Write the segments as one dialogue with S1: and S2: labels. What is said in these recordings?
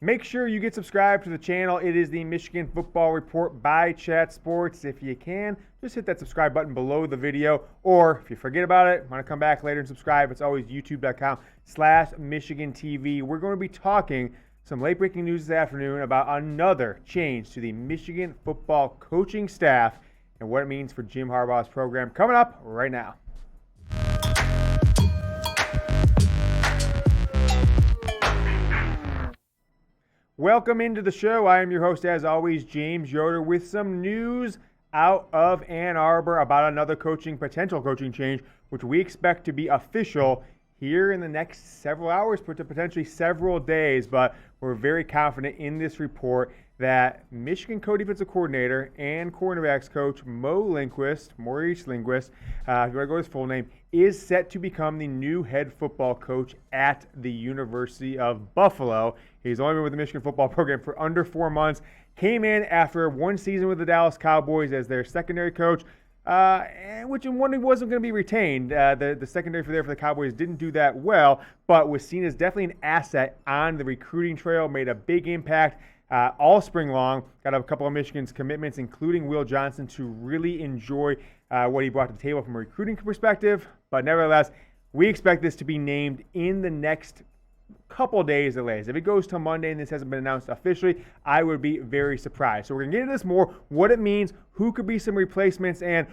S1: Make sure you get subscribed to the channel. It is the Michigan Football Report by Chat Sports. If you can, just hit that subscribe button below the video. Or if you forget about it, want to come back later and subscribe, it's always youtube.com/MichiganTV. We're going to be talking some late-breaking news this afternoon about another change to the Michigan football coaching staff and what it means for Jim Harbaugh's program. Coming up right now. Welcome into the show. I am your host, as always, James Yoder, with some news out of Ann Arbor about another potential coaching change, which we expect to be official here in the next several hours, potentially several days. But we're very confident in this report that Michigan co-defensive coordinator and cornerbacks coach Maurice Linguist, if you want to go with his full name, is set to become the new head football coach at the University of Buffalo. He's only been with the Michigan football program for under 4 months. Came in after one season with the Dallas Cowboys as their secondary coach, which in one wasn't going to be retained. The secondary for the Cowboys didn't do that well, but was seen as definitely an asset on the recruiting trail, made a big impact all spring long. Got a couple of Michigan's commitments, including Will Johnson, to really enjoy what he brought to the table from a recruiting perspective. But nevertheless, we expect this to be named in the next couple days at least. If it goes till Monday and this hasn't been announced officially, I would be very surprised. So we're going to get into this more, what it means, who could be some replacements, and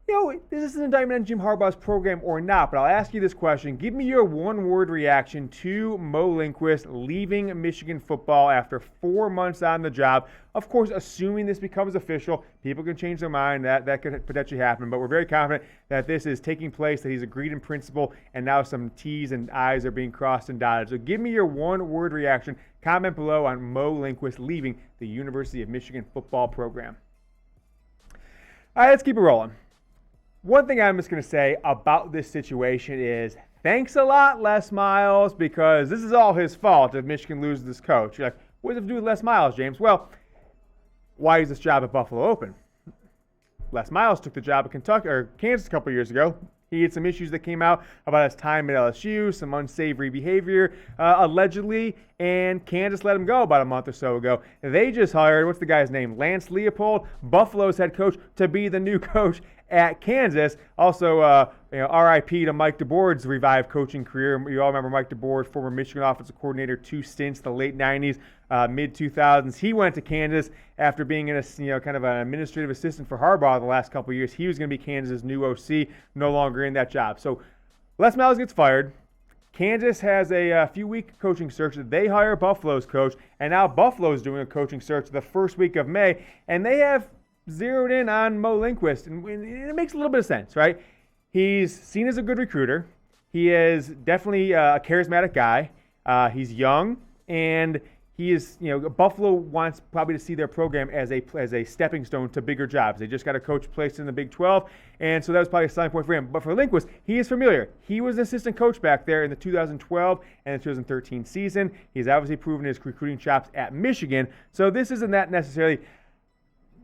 S1: is this an indictment on Jim Harbaugh's program or not? But I'll ask you this question. Give me your one-word reaction to Mo Linguist leaving Michigan football after 4 months on the job. Of course, assuming this becomes official, people can change their mind. That could potentially happen. But we're very confident that this is taking place, that he's agreed in principle, and now some T's and I's are being crossed and dotted. So give me your one-word reaction. Comment below on Mo Linguist leaving the University of Michigan football program. All right, let's keep it rolling. One thing I'm just going to say about this situation is thanks a lot, Les Miles, because this is all his fault if Michigan loses this coach. You're like, what does it have to do with Les Miles, James? Well, why is this job at Buffalo open? Les Miles took the job at Kansas a couple years ago. He had some issues that came out about his time at LSU, some unsavory behavior, allegedly, and Kansas let him go about a month or so ago. They just hired, what's the guy's name? Lance Leopold, Buffalo's head coach, to be the new coach at Kansas. Also, RIP to Mike DeBord's revived coaching career. You all remember Mike DeBord, former Michigan offensive coordinator, 2 stints, the late 90s, mid-2000s. He went to Kansas after being kind of an administrative assistant for Harbaugh the last couple of years. He was going to be Kansas' new OC, no longer in that job. So Les Miles gets fired. Kansas has a few-week coaching search. They hire Buffalo's coach, and now Buffalo's doing a coaching search the first week of May, and they have zeroed in on Mo Linguist, and it makes a little bit of sense, right? He's seen as a good recruiter. He is definitely a charismatic guy. He's young, and he is, Buffalo wants probably to see their program as a stepping stone to bigger jobs. They just got a coach placed in the Big 12, and so that was probably a selling point for him. But for Linguist, he is familiar. He was an assistant coach back there in the 2012 and the 2013 season. He's obviously proven his recruiting chops at Michigan, so this isn't that necessarily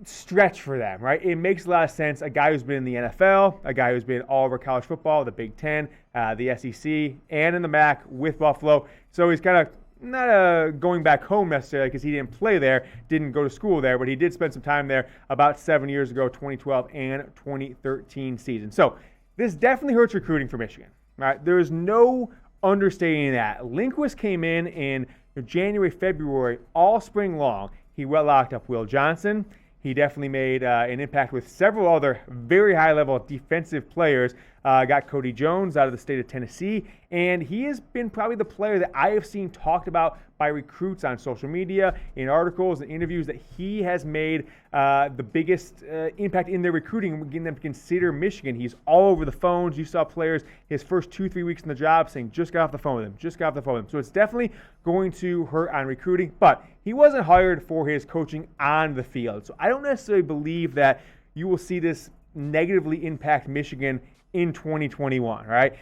S1: stretch for them, right? It makes a lot of sense. A guy who's been in the NFL, a guy who's been all over college football, the Big Ten, the SEC, and in the MAC with Buffalo. So he's kind of not going back home necessarily because he didn't play there, didn't go to school there, but he did spend some time there about 7 years ago, 2012 and 2013 season. So this definitely hurts recruiting for Michigan, right? There is no understating that. Linguist came in January, February, all spring long. He locked up Will Johnson. He definitely made an impact with several other very high-level defensive players. Got Cody Jones out of the state of Tennessee, and he has been probably the player that I have seen talked about by recruits on social media, in articles and interviews, that he has made the biggest impact in their recruiting, getting them to consider Michigan. He's all over the phones. You saw players his first 2-3 weeks in the job saying, just got off the phone with him, just got off the phone with him. So it's definitely going to hurt on recruiting, but he wasn't hired for his coaching on the field. So I don't necessarily believe that you will see this negatively impact Michigan in 2021, right?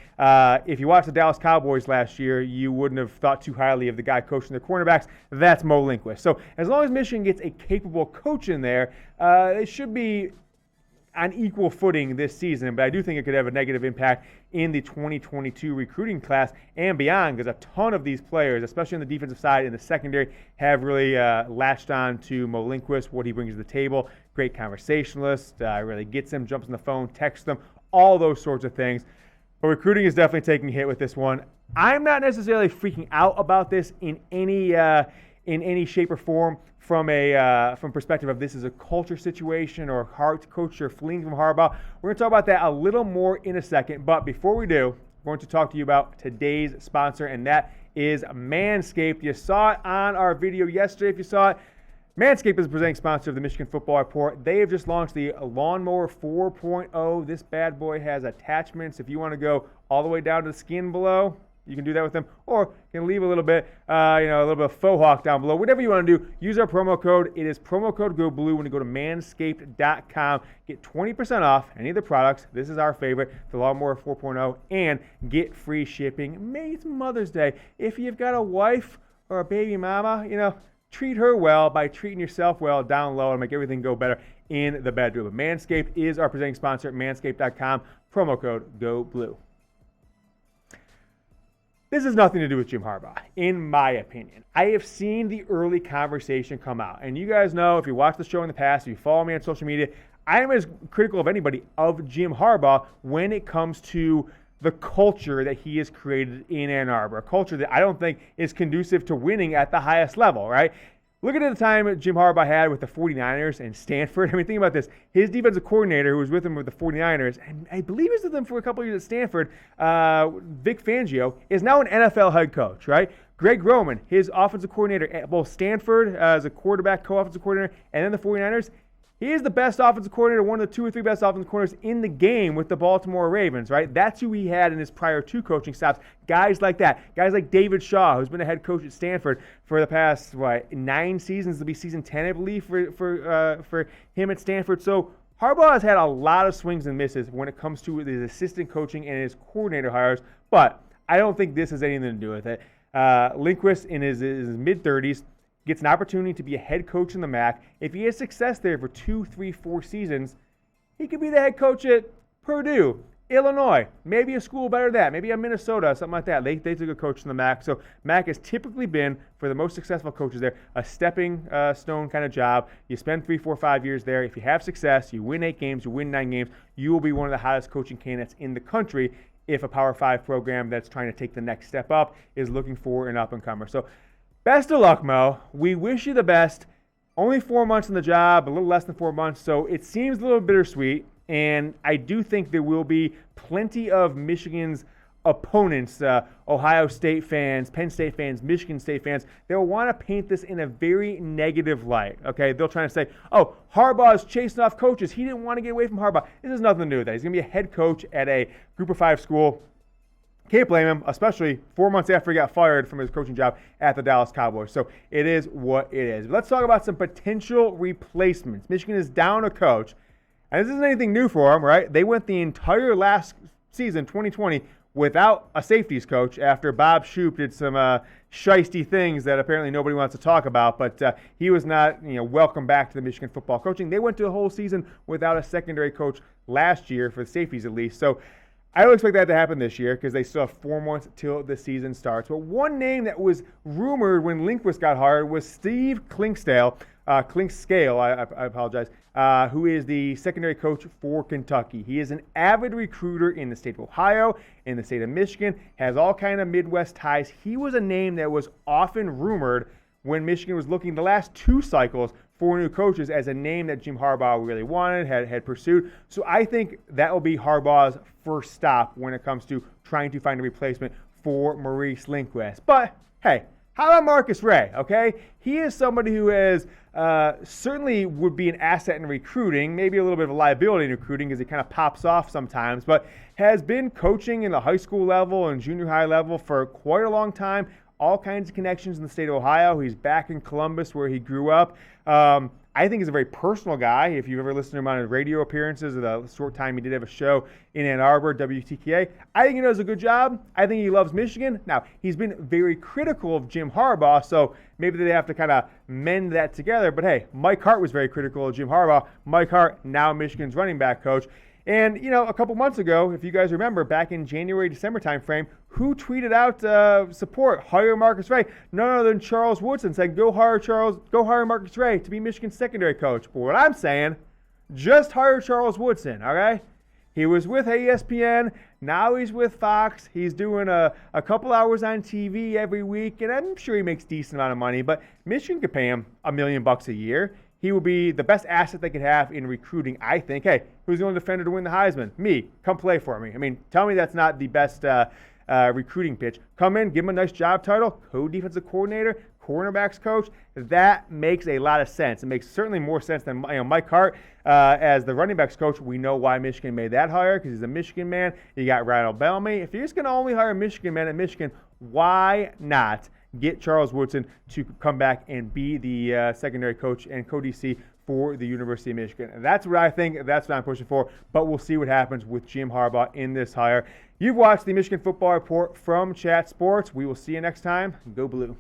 S1: If you watched the Dallas Cowboys last year, you wouldn't have thought too highly of the guy coaching their cornerbacks. That's Mo Linguist. So as long as Michigan gets a capable coach in there, it should be on equal footing this season, but I do think it could have a negative impact in the 2022 recruiting class and beyond, because a ton of these players, especially on the defensive side in the secondary, have really latched on to Mo Linguist, what he brings to the table. Great conversationalist, really gets them, jumps on the phone, texts them, all those sorts of things. But recruiting is definitely taking a hit with this one. I'm not necessarily freaking out about this in any shape or form from perspective of this is a culture situation or coach or fleeing from Harbaugh. We're going to talk about that a little more in a second. But before we do, we're going to talk to you about today's sponsor, and that is MANSCAPED. You saw it on our video yesterday. If you saw it, MANSCAPED is the presenting sponsor of the Michigan Football Report. They have just launched the Lawnmower 4.0. This bad boy has attachments. If you want to go all the way down to the skin below, you can do that with them, or you can leave a little bit of faux hawk down below. Whatever you want to do, use our promo code. It is promo code GOBLUE when you go to manscaped.com. Get 20% off any of the products. This is our favorite, the Lawnmower 4.0, and get free shipping. Maybe it's Mother's Day. If you've got a wife or a baby mama, treat her well by treating yourself well down low and make everything go better in the bedroom. But Manscaped is our presenting sponsor at manscaped.com. Promo code GOBLUE. This has nothing to do with Jim Harbaugh, in my opinion. I have seen the early conversation come out. And you guys know, if you watch the show in the past, if you follow me on social media, I am as critical of anybody of Jim Harbaugh when it comes to the culture that he has created in Ann Arbor, a culture that I don't think is conducive to winning at the highest level, right? Look at the time Jim Harbaugh had with the 49ers and Stanford. I mean, think about this. His defensive coordinator, who was with him with the 49ers, and I believe he was with them for a couple of years at Stanford, Vic Fangio, is now an NFL head coach, right? Greg Roman, his offensive coordinator at both Stanford as a quarterback, co-offensive coordinator, and then the 49ers, he is the best offensive coordinator, one of the 2 or 3 best offensive coordinators in the game with the Baltimore Ravens, right? That's who he had in his prior 2 coaching stops. Guys like that. Guys like David Shaw, who's been a head coach at Stanford for the past, 9 seasons. It'll be season 10, I believe, for him at Stanford. So Harbaugh has had a lot of swings and misses when it comes to his assistant coaching and his coordinator hires, but I don't think this has anything to do with it. Linguist in his mid-30s, gets an opportunity to be a head coach in the MAC. If he has success there for 2, 3, 4 seasons, he could be the head coach at Purdue, Illinois, maybe a school better than that, maybe a Minnesota, something like that. They took a coach in the MAC. So MAC has typically been, for the most successful coaches there, a stepping stone kind of job. You spend 3, 4, 5 years there. If you have success, you win 8 games, you win 9 games, you will be one of the hottest coaching candidates in the country if a Power 5 program that's trying to take the next step up is looking for an up-and-comer. So best of luck, Mo. We wish you the best. Only 4 months on the job, a little less than 4 months, so it seems a little bittersweet. And I do think there will be plenty of Michigan's opponents, Ohio State fans, Penn State fans, Michigan State fans, they'll want to paint this in a very negative light, okay? They'll try to say, oh, Harbaugh's chasing off coaches. He didn't want to get away from Harbaugh. This has nothing to do with that. He's going to be a head coach at a Group of 5 school. Can't blame him, especially 4 months after he got fired from his coaching job at the Dallas Cowboys. So it is what it is. But let's talk about some potential replacements. Michigan is down a coach, and this isn't anything new for them, right? They went the entire last season, 2020, without a safeties coach after Bob Shoop did some shisty things that apparently nobody wants to talk about. But he was not, welcome back to the Michigan football coaching. They went to the whole season without a secondary coach last year for the safeties at least. So I don't expect that to happen this year because they still have 4 months till the season starts. But one name that was rumored when Linguist got hired was Steve Clinkscale, I apologize, who is the secondary coach for Kentucky. He is an avid recruiter in the state of Ohio, in the state of Michigan, has all kind of Midwest ties. He was a name that was often rumored when Michigan was looking the last 2 cycles for new coaches as a name that Jim Harbaugh really wanted, had pursued. So I think that will be Harbaugh's first stop when it comes to trying to find a replacement for Maurice Linguist. But hey, how about Marcus Ray, okay? He is somebody who has certainly would be an asset in recruiting, maybe a little bit of a liability in recruiting because he kind of pops off sometimes, but has been coaching in the high school level and junior high level for quite a long time. all kinds of connections in the state of Ohio. He's back in Columbus where he grew up. I think he's a very personal guy. If you've ever listened to him on his radio appearances, or the short time he did have a show in Ann Arbor, WTKA, I think he does a good job. I think he loves Michigan. Now, he's been very critical of Jim Harbaugh, so maybe they have to kind of mend that together. But hey, Mike Hart was very critical of Jim Harbaugh. Mike Hart, now Michigan's running back coach. And, a couple months ago, if you guys remember, back in January, December timeframe, who tweeted out support? Hire Marcus Ray. None other than Charles Woodson saying, go hire Marcus Ray to be Michigan's secondary coach. But what I'm saying, just hire Charles Woodson, okay? He was with ESPN. Now he's with Fox. He's doing a couple hours on TV every week, and I'm sure he makes a decent amount of money. But Michigan could pay him $1 million a year. He will be the best asset they could have in recruiting, I think. Hey, who's the only defender to win the Heisman? Me. Come play for me. I mean, tell me that's not the best recruiting pitch. Come in, give him a nice job title, co-defensive coordinator, cornerbacks coach. That makes a lot of sense. It makes certainly more sense than Mike Hart as the running backs coach. We know why Michigan made that hire, because he's a Michigan man. You got Randall Bellamy. If you're just going to only hire a Michigan man at Michigan, why not get Charles Woodson to come back and be the secondary coach and co-DC for the University of Michigan? And that's what I think. That's what I'm pushing for. But we'll see what happens with Jim Harbaugh in this hire. You've watched the Michigan Football Report from Chat Sports. We will see you next time. Go Blue.